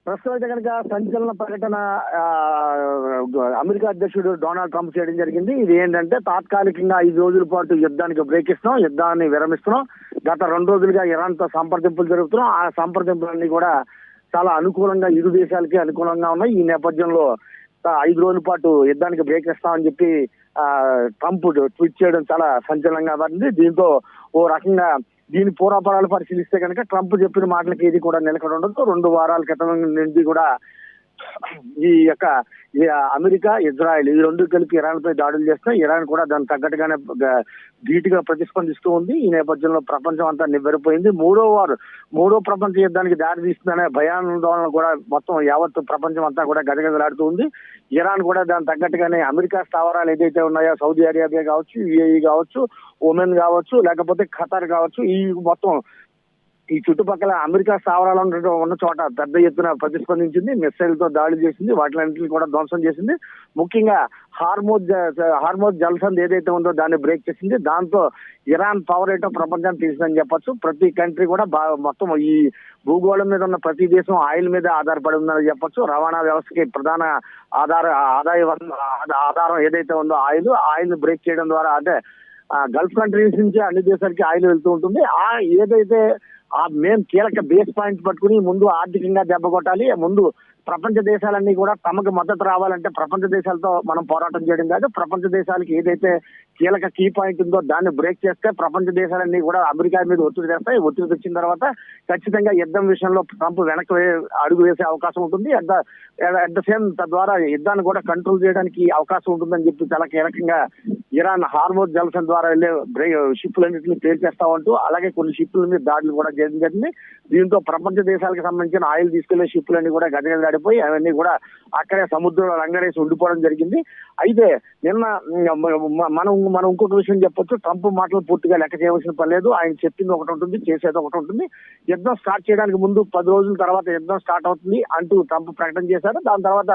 ప్రస్తుతం అయితే కనుక సంచలన ప్రకటన అమెరికా అధ్యక్షుడు డొనాల్డ్ ట్రంప్ చేయడం జరిగింది. ఇది ఏంటంటే తాత్కాలికంగా 5 రోజుల పాటు యుద్ధానికి బ్రేక్ ఇస్తున్నాం, యుద్ధాన్ని విరమిస్తున్నాం. గత 2 రోజులుగా ఇరాన్ తో సంప్రదింపులు జరుగుతున్నాం. ఆ సంప్రదింపులన్నీ కూడా చాలా అనుకూలంగా, ఇరు దేశాలకి అనుకూలంగా ఉన్నాయి. ఈ నేపథ్యంలో 5 రోజుల పాటు యుద్ధానికి బ్రేక్ ఇస్తామని చెప్పి ట్రంప్ ట్వీట్ చేయడం చాలా సంచలనంగా మారింది. దీంతో ఓ రకంగా దీని పూర్వపరాలు పరిశీలిస్తే కనుక ట్రంప్ చెప్పిన మాటలకి ఇది కూడా నిలకడ ఉండదు. 2 వారాల క్రితం నుండి కూడా ఈ యొక్క అమెరికా, ఇజ్రాయెల్ ఈ రెండు కలిపి ఇరాన్ పై దాడులు చేస్తున్నాయి. ఇరాన్ కూడా దానికి తగ్గట్టుగానే ధీటుగా ప్రతిస్పందిస్తూ ఉంది. ఈ నేపథ్యంలో ప్రపంచం అంతా నివ్వెరపోయింది. మూడో ప్రపంచ యుద్ధానికి దారి తీస్తుందనే భయాందోళన కూడా మొత్తం యావత్ ప్రపంచం అంతా కూడా గదగదలాడుతూ ఉంది. ఇరాన్ కూడా దానికి తగ్గట్టుగానే అమెరికా స్థావరాలు ఏదైతే ఉన్నాయో, సౌదీ అరేబియా కావచ్చు, యుఏఈ కావచ్చు, ఒమెన్ కావచ్చు, లేకపోతే ఖతార్ కావచ్చు, ఈ మొత్తం ఈ చుట్టుపక్కల అమెరికా స్థావరాలు ఉన్న చోట పెద్ద ఎత్తున ప్రతిస్పందించింది. మిసైల్ తో దాడి చేసింది, వాటిలన్నింటినీ కూడా ధ్వంసం చేసింది. ముఖ్యంగా హార్మోజ్ జలసంధి ఏదైతే ఉందో దాన్ని బ్రేక్ చేసింది. దాంతో ఇరాన్ పవర్ ఏంటో ప్రపంచానికి తెలిసిందని చెప్పొచ్చు. ప్రతి కంట్రీ కూడా మొత్తం ఈ భూగోళం మీద ఉన్న ప్రతి దేశం ఆయిల్ మీద ఆధారపడి ఉందని చెప్పొచ్చు. రవాణా వ్యవస్థకి ప్రధాన ఆధారం ఏదైతే ఉందో ఆయిల్ బ్రేక్ చేయడం ద్వారా, అంటే గల్ఫ్ కంట్రీస్ నుంచి అన్ని దేశాలకి ఆయిల్ వెళ్తూ ఉంటుంది. ఏదైతే ఆ మెయిన్ కీలక బేస్ పాయింట్ పట్టుకుని ముందు ఆర్థికంగా దెబ్బ కొట్టాలి. ముందు ప్రపంచ దేశాలన్నీ కూడా తమకు మద్దతు రావాలంటే ప్రపంచ దేశాలతో మనం పోరాటం చేయడం కాదు. ప్రపంచ దేశాలకి ఏదైతే కీలక కీ పాయింట్ ఉందో దాన్ని బ్రేక్ చేస్తే ప్రపంచ దేశాలన్నీ కూడా అమెరికా మీద ఒత్తిడి తెస్తాయి. ఒత్తిడి తెచ్చిన తర్వాత ఖచ్చితంగా యుద్ధం విషయంలో ట్రంప్ వెనక్కి అడుగు వేసే అవకాశం ఉంటుంది. అట్ ద సేమ్ తద్వారా యుద్ధాన్ని కూడా కంట్రోల్ చేయడానికి అవకాశం ఉంటుందని చెప్పి చాలా కీలకంగా ఇరాన్ హార్మోజ్ జలసంధి ద్వారా వెళ్లే షిప్లన్నింటినీ పేల్చేస్తామంటూ, అలాగే కొన్ని షిప్ల మీద దాడులు కూడా చేయడం జరిగింది. దీంతో ప్రపంచ దేశాలకు సంబంధించిన ఆయిల్ తీసుకెళ్లే షిప్లన్నీ కూడా గజగజలాడిపోయి అవన్నీ కూడా అక్కడే సముద్రంలో రంగరేసి ఉండిపోవడం జరిగింది. అయితే నిన్న మనం ఇంకొక విషయం చెప్పొచ్చు. ట్రంప్ మాటలు పూర్తిగా లెక్క చేయవలసిన పని లేదు. ఆయన చెప్పింది ఒకటి ఉంటుంది, చేసేది ఒకటి ఉంటుంది. యుద్ధం స్టార్ట్ చేయడానికి ముందు 10 రోజుల తర్వాత యుద్ధం స్టార్ట్ అవుతుంది అంటూ ట్రంప్ ప్రకటన చేశారు. దాని తర్వాత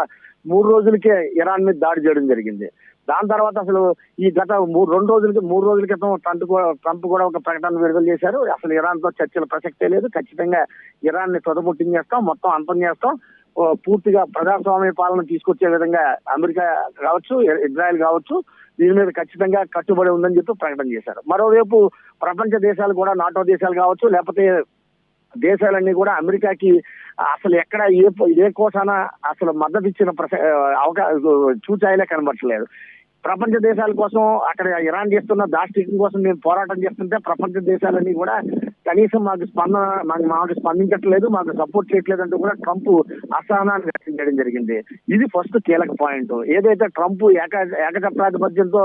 3 రోజులకే ఇరాన్ మీద దాడి చేయడం జరిగింది. దాని తర్వాత అసలు ఈ గత 3 రోజుల క్రితం ట్రంప్ కూడా ఒక ప్రకటన విడుదల చేశారు. అసలు ఇరాన్ తో చర్చల ప్రసక్తే లేదు, ఖచ్చితంగా ఇరాన్ ని తొదముట్టించేస్తాం, మొత్తం అంతం చేస్తాం, పూర్తిగా ప్రజాస్వామ్య పాలన తీసుకొచ్చే విధంగా అమెరికా కావచ్చు, ఇజ్రాయెల్ కావచ్చు, దీని మీద ఖచ్చితంగా కట్టుబడి ఉందని చెప్పి ప్రకటన చేశారు. మరోవైపు ప్రపంచ దేశాలు కూడా, నాటో దేశాలు కావచ్చు, లేకపోతే దేశాలన్నీ కూడా అమెరికాకి అసలు ఎక్కడ ఏ కోసాన అసలు మద్దతు ఇచ్చిన చూచాయిలే కనబట్టలేదు. ప్రపంచ దేశాల కోసం అక్కడ ఇరాన్ చేస్తున్న దాష్టికం కోసం మేము పోరాటం చేస్తుంటే ప్రపంచ దేశాలన్నీ కూడా కనీసం మాకు స్పందించట్లేదు, మాకు సపోర్ట్ చేయట్లేదు అంటూ కూడా ట్రంప్ అసహనాన్ని వ్యక్తం చేయడం జరిగింది. ఇది ఫస్ట్ కీలక పాయింట్. ఏదైతే ట్రంప్ ఏకఛత్రాధిపత్యంతో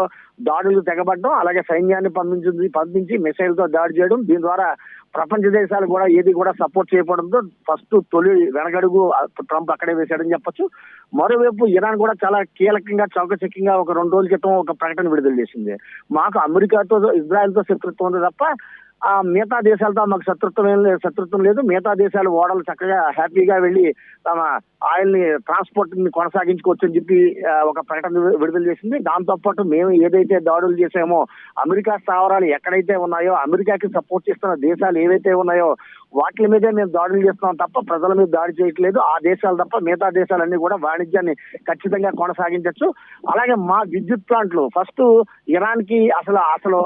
దాడులు తెగబడడం, అలాగే సైన్యాన్ని పంపించి మిసైల్ తో దాడి చేయడం, దీని ద్వారా ప్రపంచ దేశాలు కూడా ఏది కూడా సపోర్ట్ చేయకపోవడంతో ఫస్ట్ తొలి వెనకడుగు ట్రంప్ అక్కడే వేశాడని చెప్పొచ్చు. మరోవైపు ఇరాన్ కూడా చాలా కీలకంగా చౌకచక్యంగా ఒక 2 రోజుల క్రితం ఒక ప్రకటన విడుదల చేసింది. మాకు అమెరికాతో, ఇజ్రాయెల్ తో శత్రుత్వం ఉంది తప్ప మిగతా దేశాలతో మాకు శత్రుత్వం లేదు. మిగతా దేశాలు ఓడలు చక్కగా హ్యాపీగా వెళ్లి తమ ఆయిల్ ని ట్రాన్స్పోర్ట్ ని కొనసాగించుకోవచ్చు అని చెప్పి ఒక ప్రకటన విడుదల చేసింది. దాంతో పాటు మేము ఏదైతే దాడులు చేసామో, అమెరికా స్థావరాలు ఎక్కడైతే ఉన్నాయో, అమెరికాకి సపోర్ట్ చేస్తున్న దేశాలు ఏవైతే ఉన్నాయో వాటి మీదే మేము దాడులు చేస్తున్నాం తప్ప ప్రజల మీద దాడి చేయట్లేదు. ఆ దేశాలు తప్ప మిగతా దేశాలన్నీ కూడా వాణిజ్యాన్ని ఖచ్చితంగా కొనసాగించవచ్చు. అలాగే మా విద్యుత్ ప్లాంట్లు ఫస్ట్ ఇరాన్ కి అసలు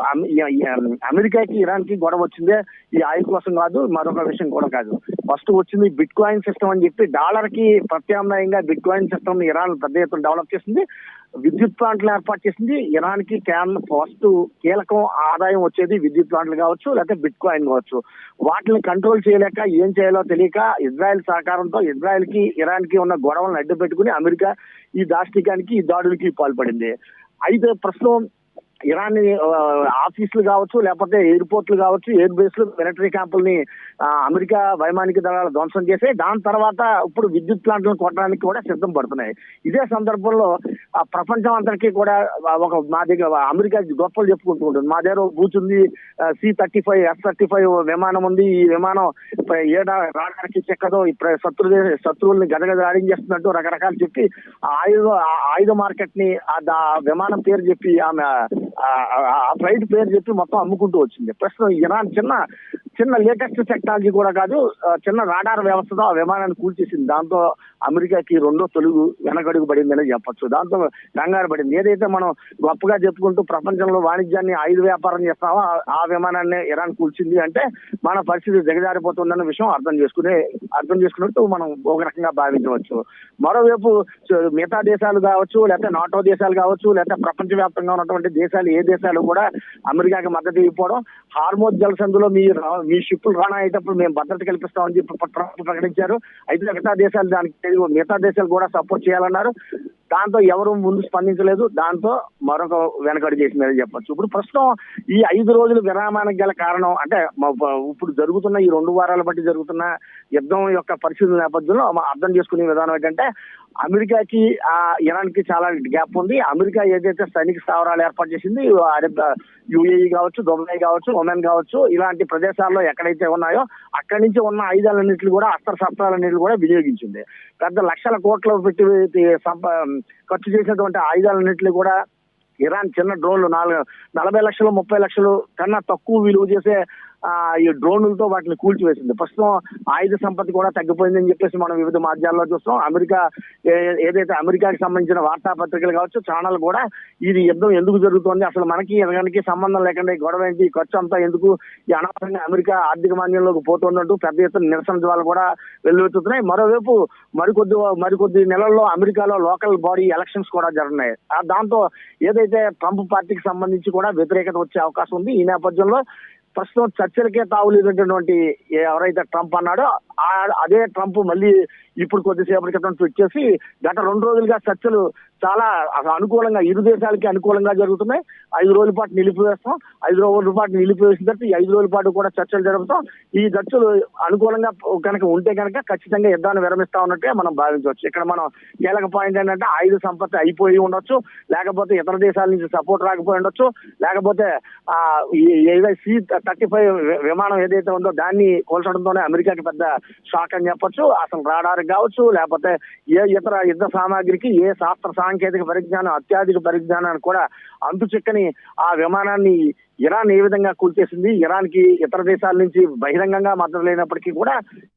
అమెరికాకి ఇరాన్ కి గొడవ వచ్చిందే ఈ ఆయిల్ కోసం కాదు, మరొక విషయం కూడా కాదు. ఫస్ట్ వచ్చింది బిట్ కాయిన్ సిస్టమ్ అని చెప్పి డాలర్ కి ప్రత్యామ్నాయంగా బిట్ కాయిన్ సిస్టమ్ ని ఇరాన్ పెద్ద ఎత్తున డెవలప్ చేసింది. విద్యుత్ ప్లాంట్లు ఏర్పాటు చేసింది. ఇరాన్ కి ఫస్ట్ కీలకం ఆదాయం వచ్చేది విద్యుత్ ప్లాంట్లు కావచ్చు, లేకపోతే బిట్ కాయిన్ కావచ్చు. వాటిని కంట్రోల్ చేయలేక ఏం చేయాలో తెలియక ఇజ్రాయెల్ సహకారంతో ఇజ్రాయెల్ కి ఇరాన్ కి ఉన్న గొడవలను అడ్డు పెట్టుకుని అమెరికా ఈ దాష్టికానికి, ఈ దాడులకి పాల్పడింది. అయితే ప్రస్తుతం ఇరాన్ ఆఫీసులు కావచ్చు, లేకపోతే ఎయిర్పోర్ట్లు కావచ్చు, ఎయిర్ బేస్లు, మిలిటరీ క్యాంపుల్ని అమెరికా వైమానిక దళాలు ధ్వంసం చేసి దాని తర్వాత ఇప్పుడు విద్యుత్ ప్లాంట్లను కొట్టడానికి కూడా సిద్ధం పడుతున్నాయి. ఇదే సందర్భంలో ప్రపంచం అంతటికీ కూడా మా దగ్గర అమెరికా గొప్పలు చెప్పుకుంటూ ఉంటుంది. మా దగ్గర బూచుంది, C-35 F-35 విమానం ఉంది. ఈ విమానం రాడానికి చెక్కదో శత్రువుల్ని గదగదలాడించేస్తున్నట్టు రకరకాలు చెప్పి ఆయుధ మార్కెట్ ని విమానం పేరు చెప్పి ఆమె ఆ ఫ్లైట్ పేరు చెప్పి మొత్తం అమ్ముకుంటూ వచ్చింది. ప్రస్తుతం ఇరాన్ చిన్న చిన్న లేటెస్ట్ టెక్నాలజీ కూడా కాదు, చిన్న రాడార్ వ్యవస్థతో ఆ విమానాన్ని కూల్చేసింది. దాంతో అమెరికాకి రెండో తొలుగు వెనకడుగు పడిందని చెప్పొచ్చు. దాంతో కంగారు పడింది. ఏదైతే మనం గొప్పగా చెప్పుకుంటూ ప్రపంచంలో వాణిజ్యాన్ని ఆయుధ వ్యాపారం చేస్తామో ఆ విమానాన్ని ఇరాన్ కూల్చింది అంటే మన పరిస్థితి దిగజారిపోతుందన్న విషయం అర్థం చేసుకున్నట్టు మనం ఒక రకంగా భావించవచ్చు. మరోవైపు మిగతా దేశాలు కావచ్చు, లేకపోతే నాటో దేశాలు కావచ్చు, లేకపోతే ప్రపంచవ్యాప్తంగా ఉన్నటువంటి దేశాలు ఏ దేశాలు కూడా అమెరికాకి మద్దతు ఇవ్వడం, హార్మోజ్ జలసంధిలో మీ షిప్పులు రానా అయ్యేటప్పుడు మేము భద్రత కల్పిస్తామని చెప్పి ట్రంప్ ప్రకటించారు. అయితే మిగతా దేశాలు కూడా సపోర్ట్ చేయాలన్నారు. దాంతో ఎవరు ముందు స్పందించలేదు. దాంతో మరొక వెనకడు చేసిందని చెప్పొచ్చు. ఇప్పుడు ప్రస్తుతం ఈ 5 రోజుల విరామానికి గల కారణం అంటే ఇప్పుడు జరుగుతున్న ఈ 2 వారాల బట్టి జరుగుతున్న యుద్ధం యొక్క పరిస్థితుల నేపథ్యంలో అర్థం చేసుకునే విధానం ఏంటంటే అమెరికాకి ఇరాన్ కి చాలా గ్యాప్ ఉంది. అమెరికా ఏదైతే సైనిక స్థావరాలు ఏర్పాటు చేసింది యుఏఈ కావచ్చు, దుబాయ్ కావచ్చు, ఒమెన్ కావచ్చు, ఇలాంటి ప్రదేశాల్లో ఎక్కడైతే ఉన్నాయో అక్కడి నుంచి ఉన్న ఆయుధాలన్నింటినీ కూడా అస్త్రశస్త్రాలన్నింటినీ కూడా వినియోగించింది. పెద్ద లక్షల కోట్లు పెట్టి ఖర్చు చేసినటువంటి ఆయుధాలన్నింటినీ కూడా ఇరాన్ చిన్న డ్రోన్లు 40 లక్షలు 30 లక్షలు కన్నా తక్కువ విలువ చేసే ఈ డ్రోన్లతో వాటిని కూల్చివేసింది. ప్రస్తుతం ఆయుధ సంపత్తి కూడా తగ్గిపోయిందని చెప్పేసి మనం వివిధ మాధ్యమాల్లో చూస్తాం. ఏదైతే అమెరికాకి సంబంధించిన వార్తాపత్రికలు కావచ్చు, ఛానల్ కూడా ఇది యుద్ధం ఎందుకు జరుగుతోంది, అసలు మనకి ఇరాన్కి సంబంధం లేకుండా ఈ గొడవ ఏంటి, ఖర్చు అంతా ఎందుకు, ఈ అనవసరంగా అమెరికా ఆర్థిక మాంద్యంలోకి పోతుందంటూ పెద్ద ఎత్తున నిరసన జ్వాలు కూడా వెల్లువెత్తుతున్నాయి. మరోవైపు మరికొద్ది నెలల్లో అమెరికాలో లోకల్ బాడీ ఎలక్షన్స్ కూడా జరుగుతున్నాయి. దాంతో ఏదైతే ట్రంప్ పార్టీకి సంబంధించి కూడా వ్యతిరేకత వచ్చే అవకాశం ఉంది. ఈ నేపథ్యంలో ప్రస్తుతం చర్చలకే తావులేనటువంటి ఎవరైతే ట్రంప్ అన్నాడో అదే ట్రంప్ మళ్ళీ ఇప్పుడు కొద్దిసేపటి క్రితం ట్వీట్ చేసి గత 2 రోజులుగా చర్చలు చాలా అనుకూలంగా ఇరు దేశాలకి అనుకూలంగా జరుగుతున్నాయి. 5 రోజుల పాటు నిలిపివేస్తాం. 5 రోజుల పాటు నిలిపివేసిన తర్వాత ఈ 5 రోజుల పాటు కూడా చర్చలు జరుపుతాం. ఈ చర్చలు అనుకూలంగా కనుక ఉంటే కనుక ఖచ్చితంగా యుద్ధాన్ని విరమిస్తా ఉన్నట్టే మనం భావించవచ్చు. ఇక్కడ మనం కీలక పాయింట్ ఏంటంటే ఆయుధ సంపత్తి అయిపోయి ఉండొచ్చు, లేకపోతే ఇతర దేశాల నుంచి సపోర్ట్ రాకపోయి ఉండొచ్చు, లేకపోతే C-35 విమానం ఏదైతే ఉందో దాన్ని కోల్చడంతోనే అమెరికాకి పెద్ద షాక్ అని చెప్పొచ్చు. అసలు రాడార్ కావచ్చు, లేకపోతే ఏ ఇతర యుద్ధ సామాగ్రికి ఏ శాస్త్ర సాంకేతిక పరిజ్ఞానం, అత్యాధునిక పరిజ్ఞానాన్ని కూడా అంతు చిక్కని ఆ విమానాన్ని ఇరాన్ ఏ విధంగా కూల్చేసింది, ఇరాన్ కి ఇతర దేశాల నుంచి బహిరంగంగా మద్దతు లేనప్పటికీ కూడా